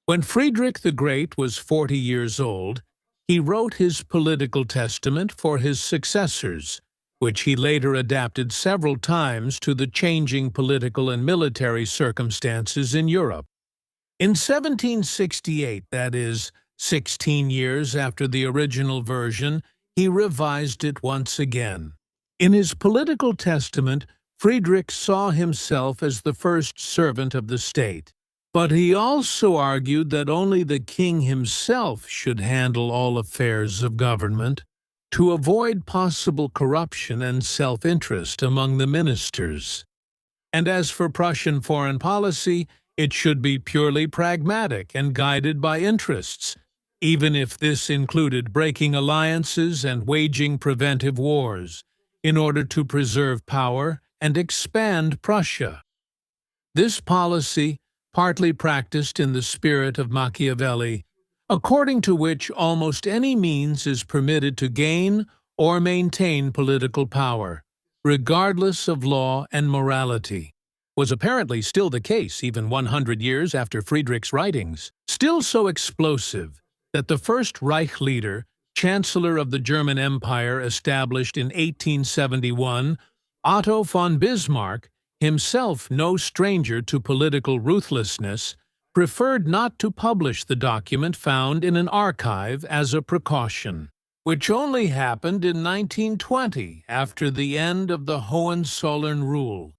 When Frederick the Great was 40 years old, he wrote his political testament for his successors, which he later adapted several times to the changing political and military circumstances in Europe. In 1768, that is, 16 years after the original version, he revised it once again. In his political testament, Frederick saw himself as the first servant of the state. But he also argued that only the king himself should handle all affairs of government, to avoid possible corruption and self-interest among the ministers. And as for Prussian foreign policy, it should be purely pragmatic and guided by interests, even if this included breaking alliances and waging preventive wars, in order to preserve power and expand Prussia. This policy, partly practiced in the spirit of Machiavelli, according to which almost any means is permitted to gain or maintain political power, regardless of law and morality, was apparently still the case even 100 years after Friedrich's writings, still so explosive that the first Reich leader, Chancellor of the German Empire established in 1871, Otto von Bismarck, himself no stranger to political ruthlessness, preferred not to publish the document found in an archive as a precaution, which only happened in 1920 after the end of the Hohenzollern rule.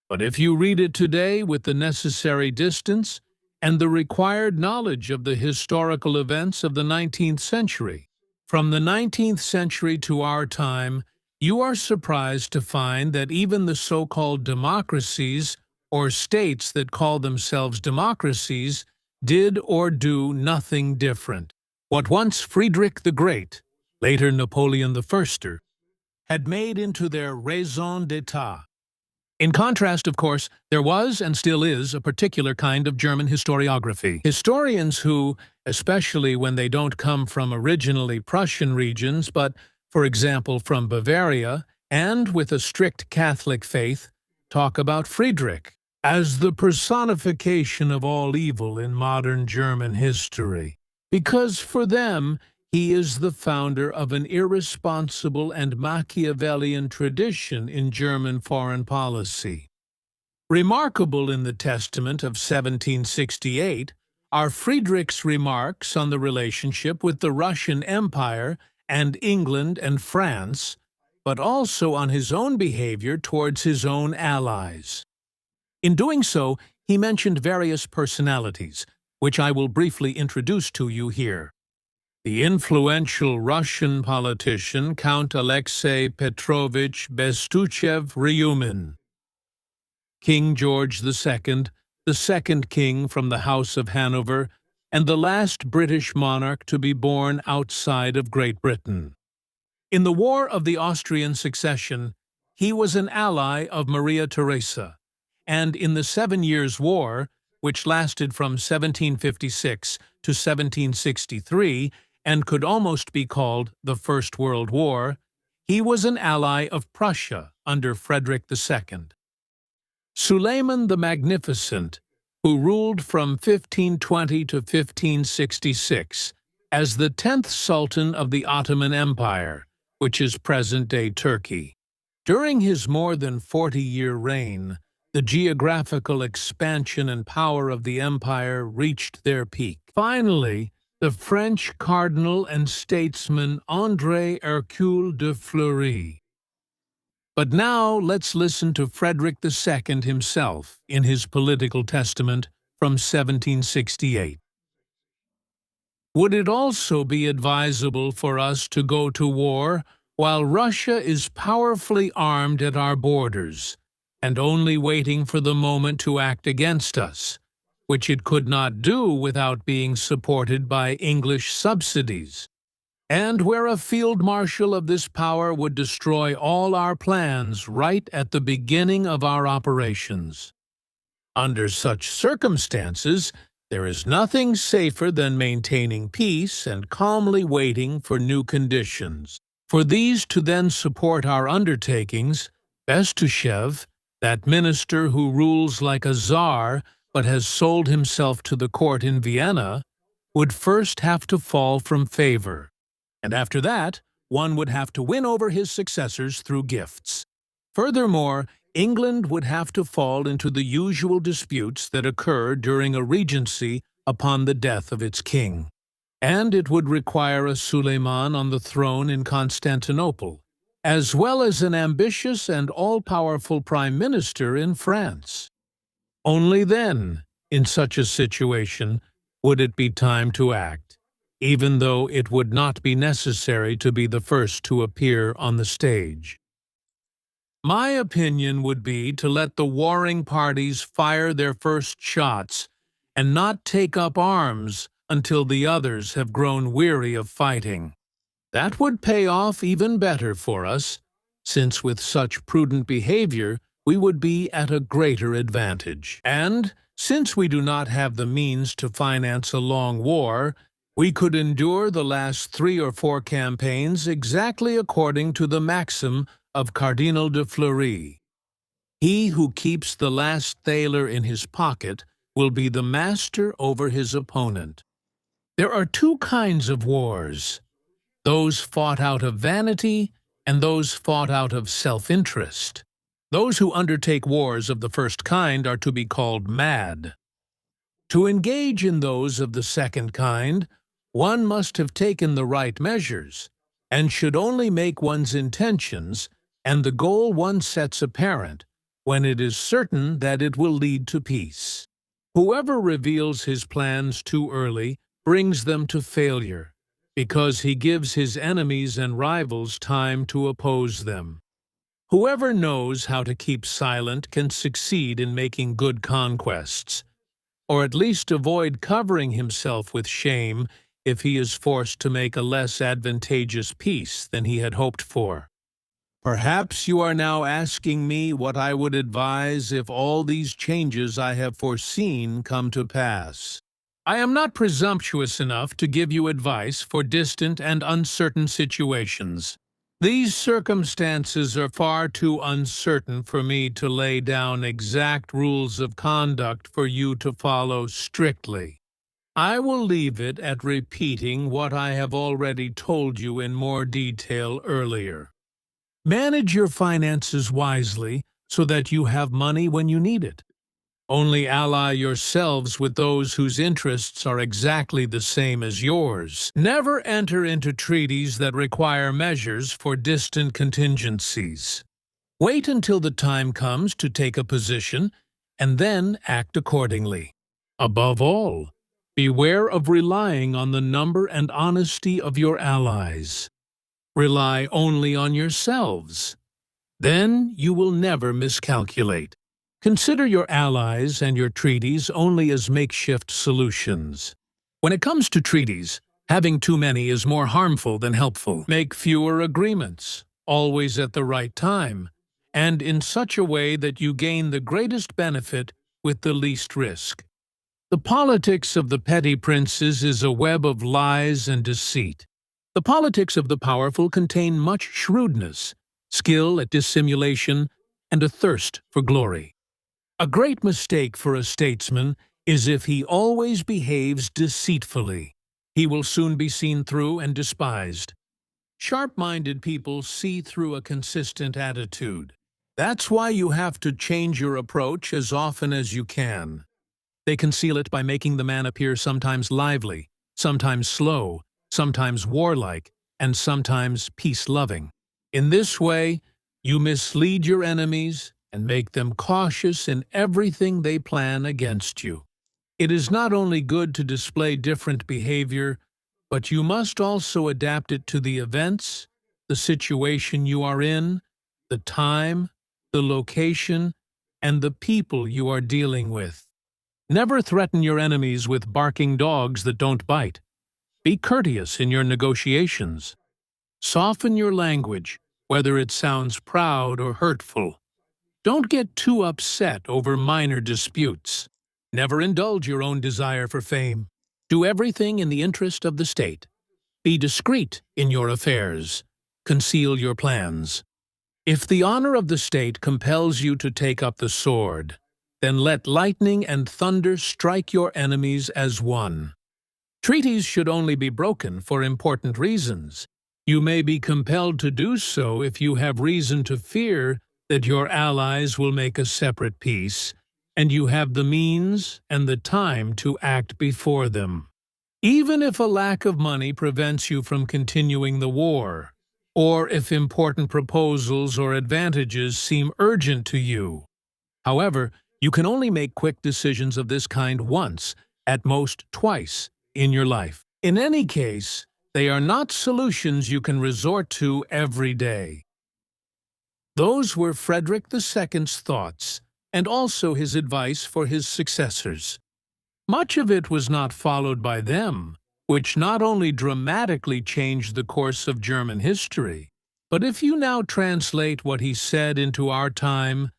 But if you read it today with the necessary distance and the required knowledge of the historical events of the 19th century, from the 19th century to our time, you are surprised to find that even the so-called democracies, or states that call themselves democracies, did or do nothing different. What once Frederick the Great, later Napoleon I, had made into their raison d'etat. In contrast, of course, there was and still is a particular kind of German historiography. Historians who, especially when they don't come from originally Prussian regions, but, for example, from Bavaria, and with a strict Catholic faith, talk about Frederick as the personification of all evil in modern German history, because for them he is the founder of an irresponsible and Machiavellian tradition in German foreign policy. Remarkable in the Testament of 1768 are Friedrich's remarks on the relationship with the Russian Empire and England and France, but also on his own behavior towards his own allies. In doing so, he mentioned various personalities, which I will briefly introduce to you here. The influential Russian politician Count Alexei Petrovich Bestuchev-Ryumin, King George II, the second king from the House of Hanover, and the last British monarch to be born outside of Great Britain. In the War of the Austrian Succession, he was an ally of Maria Theresa, and in the 7 Years' War, which lasted from 1756 to 1763, and could almost be called the First World War, he was an ally of Prussia under Frederick II. Suleiman the Magnificent, who ruled from 1520 to 1566 as the 10th Sultan of the Ottoman Empire, which is present-day Turkey. During his more than 40-year reign, the geographical expansion and power of the empire reached their peak. Finally, the French cardinal and statesman André Hercule de Fleury. But now let's listen to Frederick II himself in his political testament from 1768. Would it also be advisable for us to go to war while Russia is powerfully armed at our borders and only waiting for the moment to act against us, which it could not do without being supported by English subsidies, and where a field marshal of this power would destroy all our plans right at the beginning of our operations? Under such circumstances, there is nothing safer than maintaining peace and calmly waiting for new conditions. For these to then support our undertakings, Bestuchev, that minister who rules like a czar, but has sold himself to the court in Vienna, would first have to fall from favor, and after that, one would have to win over his successors through gifts. Furthermore, England would have to fall into the usual disputes that occur during a regency upon the death of its king. And it would require a Suleiman on the throne in Constantinople, as well as an ambitious and all-powerful prime minister in France. Only then, in such a situation, would it be time to act, even though it would not be necessary to be the first to appear on the stage. My opinion would be to let the warring parties fire their first shots and not take up arms until the others have grown weary of fighting. That would pay off even better for us, since with such prudent behavior we would be at a greater advantage. And, since we do not have the means to finance a long war, we could endure the last 3 or 4 campaigns exactly according to the maxim of Cardinal de Fleury. He who keeps the last thaler in his pocket will be the master over his opponent. There are 2 kinds of wars, those fought out of vanity and those fought out of self-interest. Those who undertake wars of the first kind are to be called mad. To engage in those of the second kind, one must have taken the right measures, and should only make one's intentions and the goal one sets apparent when it is certain that it will lead to peace. Whoever reveals his plans too early brings them to failure, because he gives his enemies and rivals time to oppose them. Whoever knows how to keep silent can succeed in making good conquests, or at least avoid covering himself with shame if he is forced to make a less advantageous peace than he had hoped for. Perhaps you are now asking me what I would advise if all these changes I have foreseen come to pass. I am not presumptuous enough to give you advice for distant and uncertain situations. These circumstances are far too uncertain for me to lay down exact rules of conduct for you to follow strictly. I will leave it at repeating what I have already told you in more detail earlier. Manage your finances wisely so that you have money when you need it. Only ally yourselves with those whose interests are exactly the same as yours. Never enter into treaties that require measures for distant contingencies. Wait until the time comes to take a position, and then act accordingly. Above all, beware of relying on the number and honesty of your allies. Rely only on yourselves. Then you will never miscalculate. Consider your allies and your treaties only as makeshift solutions. When it comes to treaties, having too many is more harmful than helpful. Make fewer agreements, always at the right time, and in such a way that you gain the greatest benefit with the least risk. The politics of the petty princes is a web of lies and deceit. The politics of the powerful contain much shrewdness, skill at dissimulation, and a thirst for glory. A great mistake for a statesman is if he always behaves deceitfully. He will soon be seen through and despised. Sharp-minded people see through a consistent attitude. That's why you have to change your approach as often as you can. They conceal it by making the man appear sometimes lively, sometimes slow, sometimes warlike, and sometimes peace-loving. In this way, you mislead your enemies and make them cautious in everything they plan against you. It is not only good to display different behavior, but you must also adapt it to the events, the situation you are in, the time, the location, and the people you are dealing with. Never threaten your enemies with barking dogs that don't bite. Be courteous in your negotiations. Soften your language, whether it sounds proud or hurtful. Don't get too upset over minor disputes. Never indulge your own desire for fame. Do everything in the interest of the state. Be discreet in your affairs. Conceal your plans. If the honor of the state compels you to take up the sword, then let lightning and thunder strike your enemies as one. Treaties should only be broken for important reasons. You may be compelled to do so if you have reason to fear that your allies will make a separate peace, and you have the means and the time to act before them. Even if a lack of money prevents you from continuing the war, or if important proposals or advantages seem urgent to you. However, you can only make quick decisions of this kind once, at most twice, in your life. In any case, they are not solutions you can resort to every day. Those were Frederick II's thoughts, and also his advice for his successors. Much of it was not followed by them, which not only dramatically changed the course of German history, but if you now translate what he said into our time,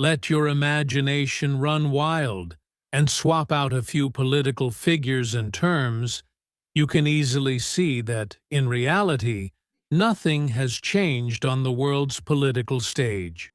let your imagination run wild, and swap out a few political figures and terms, you can easily see that, in reality, nothing has changed on the world's political stage.